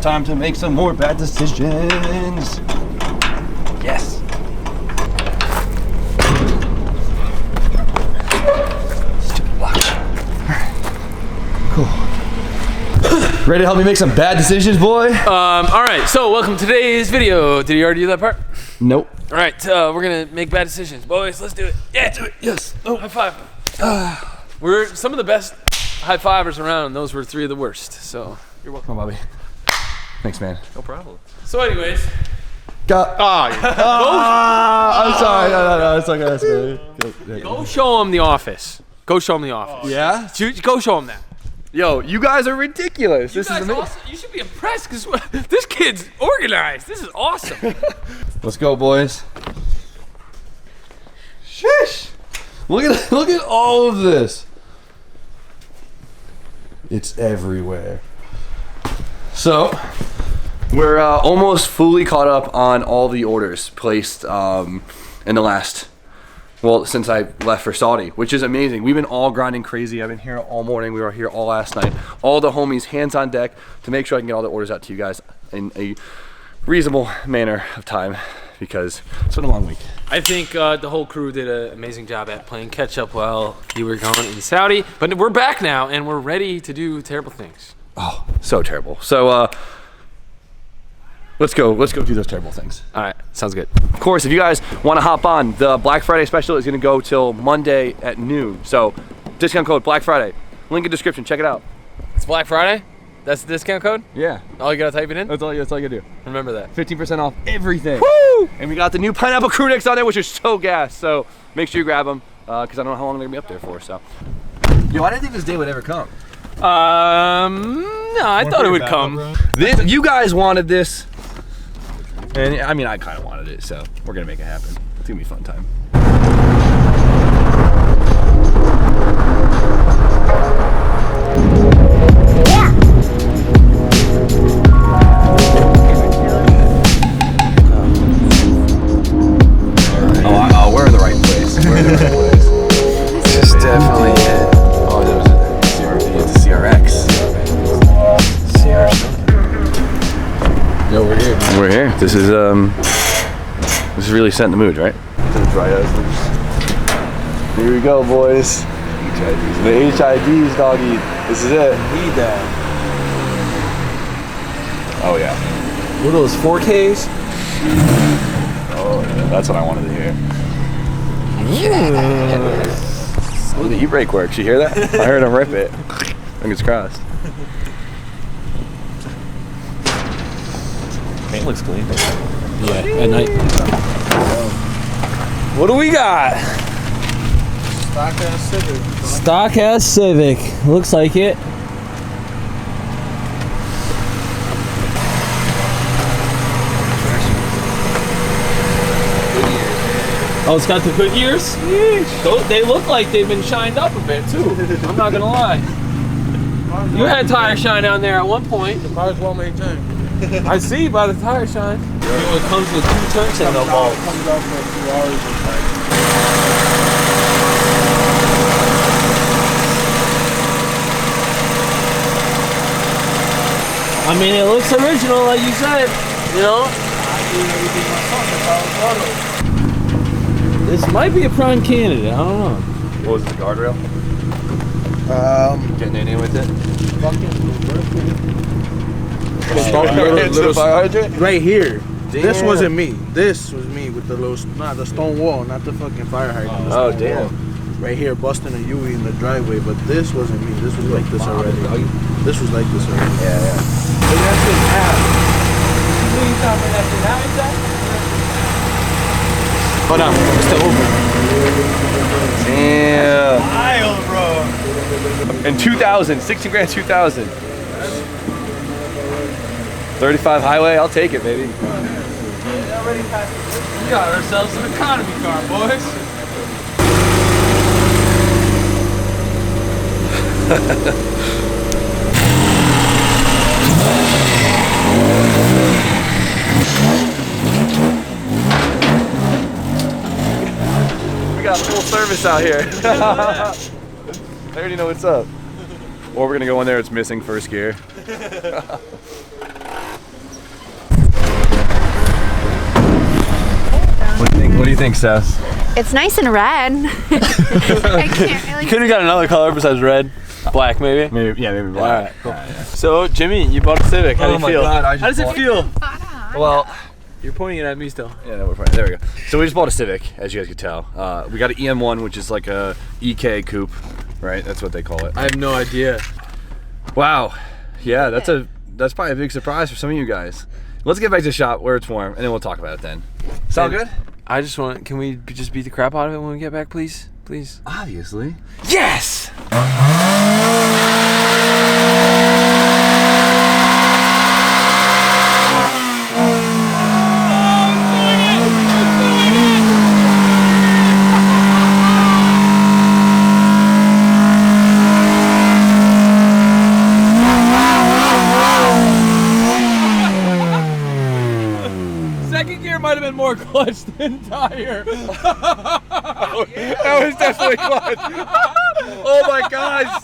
time to make some more bad decisions. Yes. Stupid watch. Cool. Ready to help me make some bad decisions, boy? All right, so welcome to today's video. Did you already do that part? Nope. All right, we're gonna make bad decisions. Boys, let's do it. Yeah, do it. Yes. Oh, high five. We're some of the best high fivers around, and those were 3 of the worst. So you're welcome. Come on, Bobby. Thanks, man. No problem. So anyways. I'm sorry. No. It's okay. That's good. Go show him the office. Go show him the office. Yeah? Go show him that. Yo, you guys are ridiculous. This is amazing. Also, you should be impressed because this kid's organized. This is awesome. Let's go, boys. Sheesh. Look at all of this. It's everywhere. So, we're almost fully caught up on all the orders placed in the last, well, since I left for Saudi, which is amazing. We've been all grinding crazy. I've been here all morning. We were here all last night. All the homies, hands on deck to make sure I can get all the orders out to you guys in a reasonable manner of time because it's been a long week. I think the whole crew did an amazing job at playing catch up while you were gone in Saudi. But we're back now and we're ready to do terrible things. Oh, so terrible. So let's go do those terrible things. All right, sounds good. Of course, if you guys want to hop on, the Black Friday special is going to go till Monday at noon. So discount code Black Friday. Link in description. Check it out. It's Black Friday? That's the discount code? Yeah. Oh, you gotta type it in? That's all you gotta do. Remember that. 15% off everything. Woo! And we got the new pineapple crew necks on there, which are so gas. So make sure you grab them because I don't know how long they're gonna be up there for. So. Yo, I didn't think this day would ever come. No, I thought it would come. You guys wanted this, and I mean, I kind of wanted it. So we're gonna make it happen. It's gonna be a fun time. We're in the right place. This is definitely it. Oh, that was a CRV. It's a CRX. CR something. Yo, we're here. We're here. This is really setting the mood, right? Dry us loose. Here we go, boys. HIDs. The HIDs, doggy. This is it. Need that. Oh yeah. What are those 4Ks? Oh yeah. That's what I wanted to hear. Yeah. Oh, the e-brake works. You hear that? I heard him rip it. Fingers crossed. Paint looks clean. Yeah, at night. What do we got? Stock ass Civic. Stock ass Civic. Looks like it. Oh, it's got the good years? They look like they've been shined up a bit too. I'm not gonna lie. You had tire shine down there at one point. The car's well maintained. I see by the tire shine. It comes with 2 turns and no balls. Comes out for a few hours and like. I mean, it looks original, like you said. You know. I do everything myself. That's how it's auto. This might be a prime candidate. I don't know. What was the guardrail? Getting in with it? Little fire hydrant? Right here. Damn. This wasn't me. This was me with the little, not the stone wall, not the fucking fire hydrant. Oh, damn. Right here, busting a Yui in the driveway, but this wasn't me. This was like this already. This was like this already. Yeah, yeah. Look at that Hold on. It's still open. Damn. Wild, bro. In 2000, 16 grand 2000. 35 highway, I'll take it, baby. We got ourselves an economy car, boys. We got full service out here. I already know what's up. Or we're gonna go in there, it's missing first gear. What do you think, Seth? It's nice and red. I can't really. Could have got another color besides red. Black, maybe? Maybe black. All right, cool. So, Jimmy, you bought a Civic. How do you feel? God, How does it feel? Well, You're pointing it at me still. yeah, we're fine. There we go. So we just bought a Civic, as you guys could tell. We got an EM1, which is like a EK coupe, right? That's what they call it. I have no idea. Wow. Yeah, that's probably a big surprise for some of you guys. Let's get back to the shop where it's warm, and then we'll talk about it then. Sound good? I just want. Can we just beat the crap out of it when we get back, please? Please. Obviously. Yes. Second gear might have been more clutch than tire. That was definitely clutch. Oh my gosh.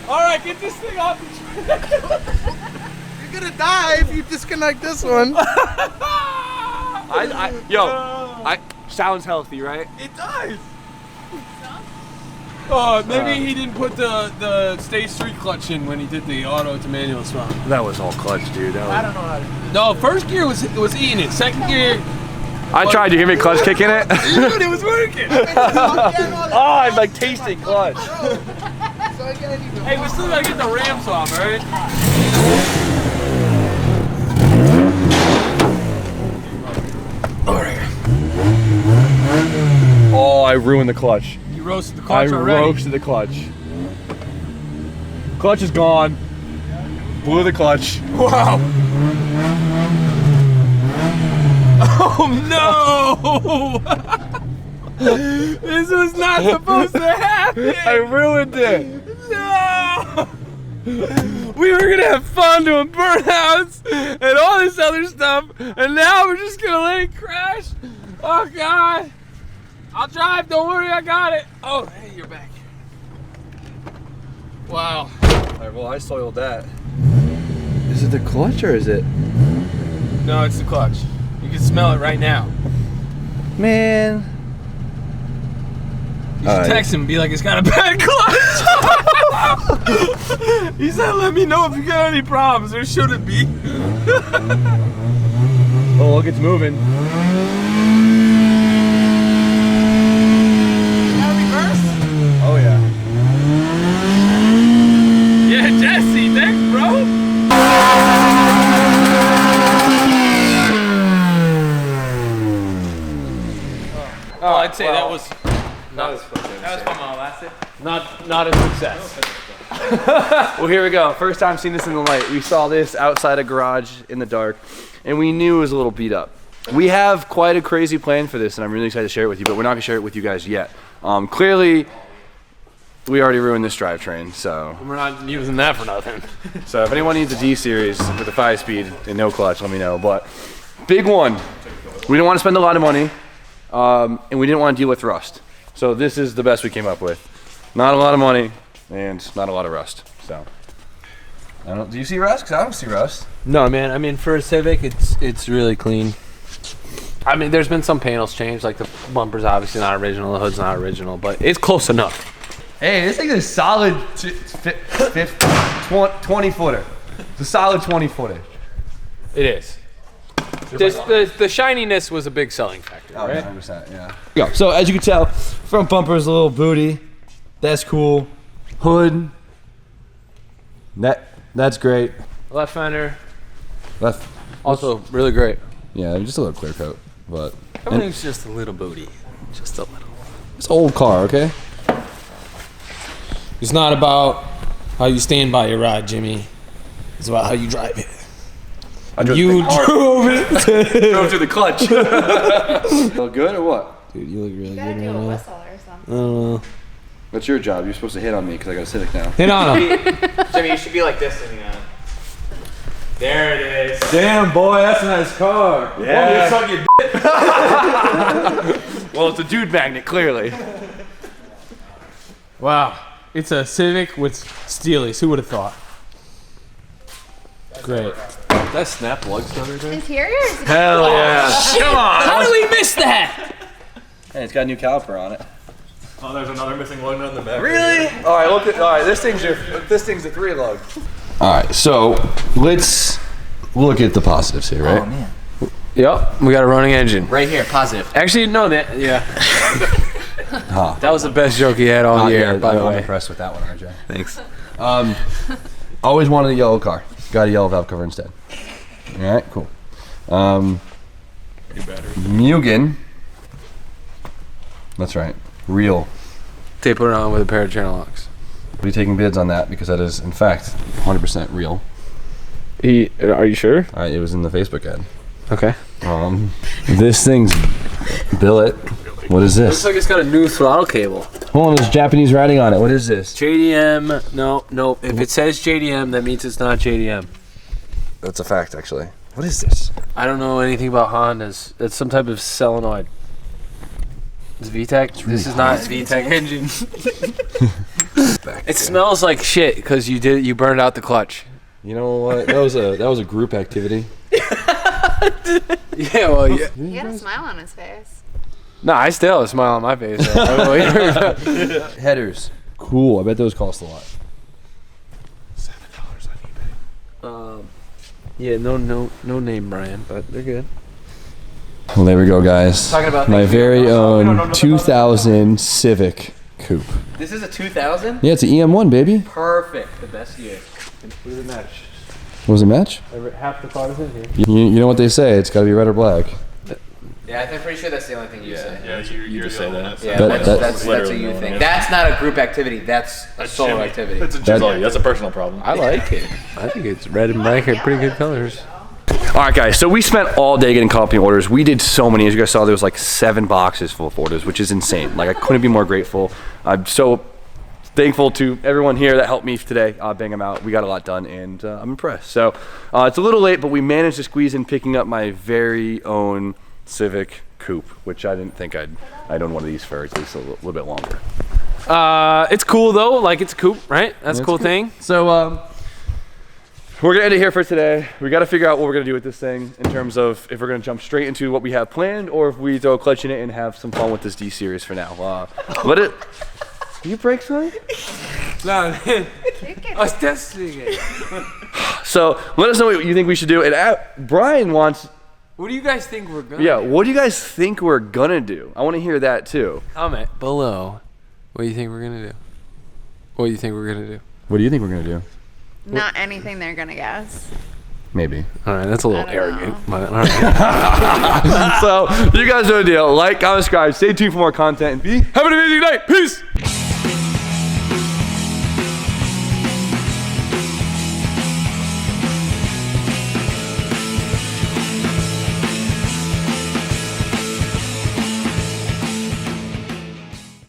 All right, get this thing off the track. You're gonna die if you disconnect this one. Sounds healthy, right? It does. Oh, maybe he didn't put the stage 3 clutch in when he did the auto to manual swap. That was all clutch, dude. I don't know how to do No, first gear was eating it. Second gear, I tried. You hear me clutch kicking it? dude, it was working. Oh, I'm like tasting clutch. Hey, we still gotta get the ramps off, alright? Oh, I ruined the clutch. You roasted the clutch already. roasted the clutch. Clutch is gone. Blew the clutch. Wow. Oh no! This was not supposed to happen. I ruined it. No! We were gonna have fun doing burnouts and all this other stuff, and now we're just gonna let it crash. Oh God! I'll drive. Don't worry, I got it. Oh, hey, you're back. Wow. Alright, well, I soiled that. Is it the clutch or is it? No, it's the clutch. You can smell it right now. Man. You should text him and be like, it's got a bad clutch. He said, let me know if you got any problems. There shouldn't be. Oh, look, it's moving. Oh, yeah. Yeah, Jesse, thanks, bro. Oh, I'd say that was not a success. Well, here we go. First time seeing this in the light. We saw this outside a garage in the dark, and we knew it was a little beat up. We have quite a crazy plan for this, and I'm really excited to share it with you, but we're not going to share it with you guys yet. Clearly, we already ruined this drivetrain, so... We're not using that for nothing. So if anyone needs a D-Series with a 5-speed and no clutch, let me know. But big one. We didn't want to spend a lot of money, and we didn't want to deal with rust. So this is the best we came up with. Not a lot of money, and not a lot of rust. So, do you see rust? Because I don't see rust. No, man. I mean, for a Civic, it's really clean. I mean, there's been some panels changed, like the bumper's obviously not original, the hood's not original, but it's close enough. Hey, this thing is a solid 20-footer. It's a solid 20-footer. It is. The shininess was a big selling factor, Oh, right? 100%, yeah. Go. So as you can tell, front bumper is a little booty. That's cool. Hood. That's great. Left fender, Left. also really great. Yeah, just a little clear coat, but Everything's just a little booty. Just a little. it's an old car, okay? It's not about how you stand by your ride, Jimmy. It's about how you drive it. You drove it. Drove through the clutch. Feel good or what? Dude, you look really You gotta good do a right now. whistle or something. I don't know. That's your job. You're supposed to hit on me because I got a Civic now. Hit on him. Jimmy, you should be like this in the There it is. Damn, boy, that's a nice car. Yeah. Oh, you suck your Well, it's a dude magnet, clearly. Wow. It's a Civic with Steelies. Who would have thought? Great. That snap lug stuff right there? Interior is Hell yeah. Come on! How did we miss that? Hey, it's got a new caliper on it. Oh, there's another missing lug nut in the back. Really? All right, look at. All right, this thing's a 3 lug. All right, so let's look at the positives here, right? Oh man. Yep, we got a running engine. Right here, positive. Actually, no, yeah. Huh. That was the best joke he had all year, by the I'm way. impressed with that one, RJ. Thanks. Always wanted a yellow car. Got a yellow valve cover instead. All right, cool. Mugen. That's right. Real. Tape it on with a pair of channel locks. We'll be taking bids on that because that is, in fact, 100% real. Are you sure? All right, it was in the Facebook ad. Okay. This thing's billet. What is Looks this? like it's got a new throttle cable. Hold on, there's Japanese writing on it. What is this? JDM. No. If it says JDM, that means it's not JDM. That's a fact, actually. What is this? I don't know anything about Hondas. It's some type of solenoid. It's VTEC. This is not VTEC engine. It smells like shit because you burned out the clutch. You know what? That was a group activity. Yeah, well, yeah. He had a smile on his face. No, I still have a smile on my face. Headers. Cool. I bet those cost a lot. $7 on eBay. Yeah, no name brand, but they're good. Well, there we go, guys. Talking about My things we very don't know. own 2000 Civic Coupe. This is a 2000? Yeah, it's an EM1, baby. Perfect. The best year. Include a match. What was it, match? Half the cars in here. You know what they say? It's got to be red or black. Yeah, I'm pretty sure that's the only thing you say. Yeah, you just say that. Yeah, That- that's what you think. That's not a group activity. That's a solo activity. That's a personal problem. I like it. I think it's red and black are pretty good colors. All right, guys. So we spent all day getting caught up in orders. We did so many. As you guys saw, there was like 7 boxes full of orders, which is insane. Like, I couldn't be more grateful. I'm so thankful to everyone here that helped me today bang them out. We got a lot done, and I'm impressed. So it's a little late, but we managed to squeeze in picking up my very own Civic Coupe, which I didn't think I'd own one of these for at least a little bit longer. It's cool though. Like, it's a coupe, right? That's a cool thing. So we're gonna end it here for today. We got to figure out what we're gonna do with this thing in terms of if we're gonna jump straight into what we have planned or if we throw a clutch in it and have some fun with this D series for now. You break something? No, man. I was testing it. So let us know what you think we should do. And Brian wants. What do you guys think we're gonna? Yeah, what do you guys think we're gonna do? I want to hear that too. Comment below. What do you think we're gonna do? What do you think we're gonna do? What do you think we're gonna do? Not anything they're gonna guess. Maybe. All right, that's a little I don't arrogant. know. But, all right. So you guys know the deal. Like, comment, subscribe. Stay tuned for more content. And have an amazing night. Peace.